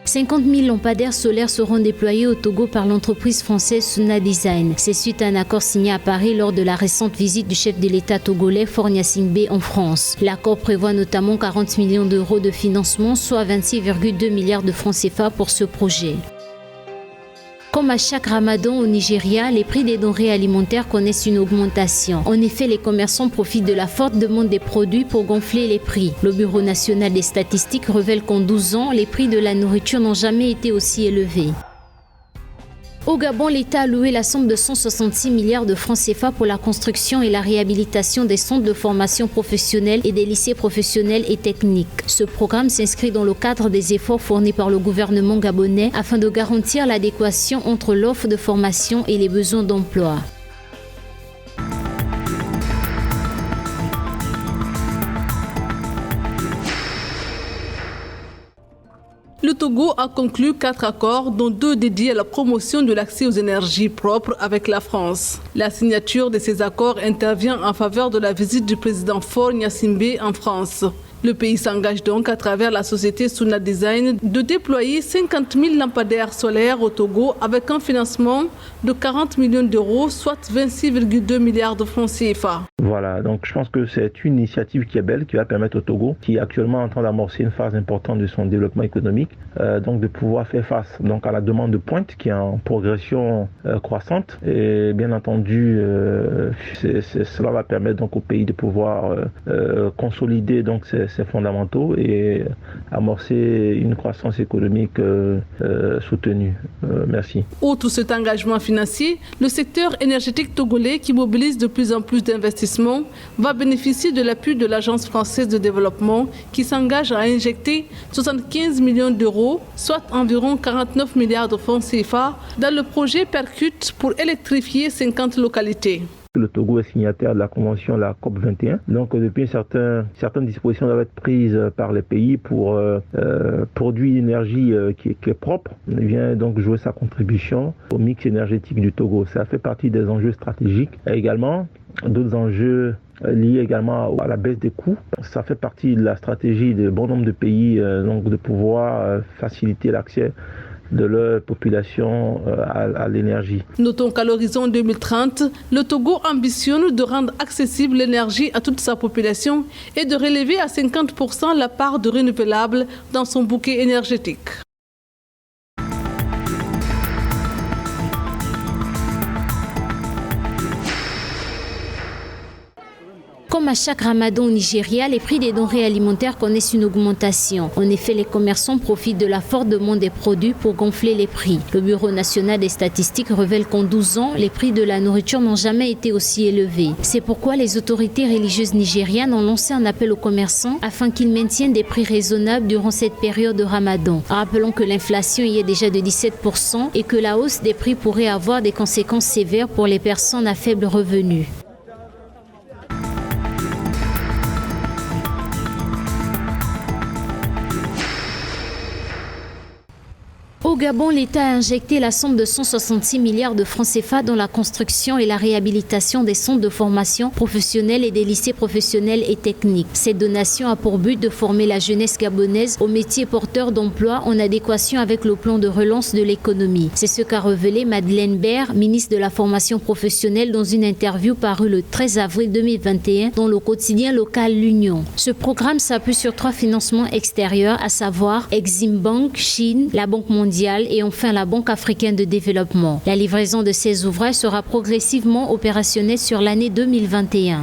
50 000 lampadaires solaires seront déployés au Togo par l'entreprise française Suna Design. C'est suite à un accord signé à Paris lors de la récente visite du chef de l'État togolais Faure Gnassingbé en France. L'accord prévoit notamment 40 millions d'euros de financement, soit 26,2 milliards de francs CFA pour ce projet. Comme à chaque ramadan au Nigeria, les prix des denrées alimentaires connaissent une augmentation. En effet, les commerçants profitent de la forte demande des produits pour gonfler les prix. Le Bureau national des statistiques révèle qu'en 12 ans, les prix de la nourriture n'ont jamais été aussi élevés. Au Gabon, l'État a alloué la somme de 166 milliards de francs CFA pour la construction et la réhabilitation des centres de formation professionnelle et des lycées professionnels et techniques. Ce programme s'inscrit dans le cadre des efforts fournis par le gouvernement gabonais afin de garantir l'adéquation entre l'offre de formation et les besoins d'emploi. Le Togo a conclu 4 accords, dont 2 dédiés à la promotion de l'accès aux énergies propres avec la France. La signature de ces accords intervient en faveur de la visite du président Faure Gnassingbé en France. Le pays s'engage donc à travers la société Suna Design de déployer 50 000 lampadaires solaires au Togo avec un financement de 40 millions d'euros, soit 26,2 milliards de francs CFA. Voilà, donc je pense que c'est une initiative qui est belle, qui va permettre au Togo, qui est actuellement en train d'amorcer une phase importante de son développement économique, donc de pouvoir faire face donc à la demande de pointe qui est en progression croissante. Et bien entendu, cela va permettre donc au pays de pouvoir consolider donc ses fondamentaux et amorcer une croissance économique soutenue. Merci. Outre cet engagement financier, le secteur énergétique togolais qui mobilise de plus en plus d'investissements va bénéficier de l'appui de l'Agence française de développement qui s'engage à injecter 75 millions d'euros, soit environ 49 milliards de francs CFA, dans le projet Percute pour électrifier 50 localités. Le Togo est signataire de la convention, la COP 21. Donc depuis certaines dispositions doivent être prises par les pays pour produire une énergie qui est propre. Il vient donc jouer sa contribution au mix énergétique du Togo. Ça fait partie des enjeux stratégiques. Et également, d'autres enjeux liés également à la baisse des coûts. Ça fait partie de la stratégie de bon nombre de pays donc de pouvoir faciliter l'accès de leur population à l'énergie. Notons qu'à l'horizon 2030, le Togo ambitionne de rendre accessible l'énergie à toute sa population et de relever à 50% la part de renouvelables dans son bouquet énergétique. Comme à chaque ramadan au Nigeria, les prix des denrées alimentaires connaissent une augmentation. En effet, les commerçants profitent de la forte demande des produits pour gonfler les prix. Le Bureau national des statistiques révèle qu'en 12 ans, les prix de la nourriture n'ont jamais été aussi élevés. C'est pourquoi les autorités religieuses nigérianes ont lancé un appel aux commerçants afin qu'ils maintiennent des prix raisonnables durant cette période de ramadan. Rappelons que l'inflation y est déjà de 17% et que la hausse des prix pourrait avoir des conséquences sévères pour les personnes à faible revenu. Au Gabon, l'État a injecté la somme de 166 milliards de francs CFA dans la construction et la réhabilitation des centres de formation professionnelle et des lycées professionnels et techniques. Cette donation a pour but de former la jeunesse gabonaise aux métiers porteurs d'emploi en adéquation avec le plan de relance de l'économie. C'est ce qu'a révélé Madeleine Baird, ministre de la formation professionnelle, dans une interview parue le 13 avril 2021 dans le quotidien local L'Union. Ce programme s'appuie sur 3 financements extérieurs, à savoir Exim Bank, Chine, la Banque mondiale et enfin la Banque africaine de développement. La livraison de ces ouvrages sera progressivement opérationnelle sur l'année 2021.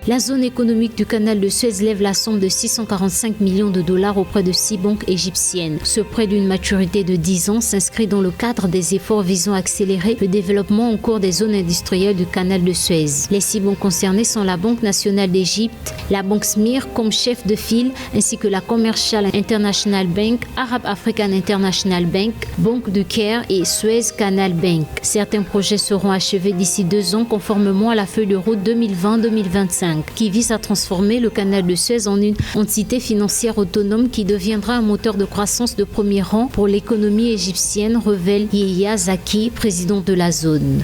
La zone économique du canal de Suez lève la somme de 645 millions de dollars auprès de 6 banques égyptiennes. Ce prêt d'une maturité de 10 ans s'inscrit dans le cadre des efforts visant à accélérer le développement en cours des zones industrielles du canal de Suez. Les 6 banques concernées sont la Banque nationale d'Égypte, la Banque Smir comme chef de file, ainsi que la Commercial International Bank, Arab African International Bank, Banque du Caire et Suez Canal Bank. Certains projets seront achevés d'ici 2 ans conformément à la feuille de route 2020-2025. Qui vise à transformer le canal de Suez en une entité financière autonome qui deviendra un moteur de croissance de premier rang pour l'économie égyptienne, révèle Yehia Zaki, président de la zone.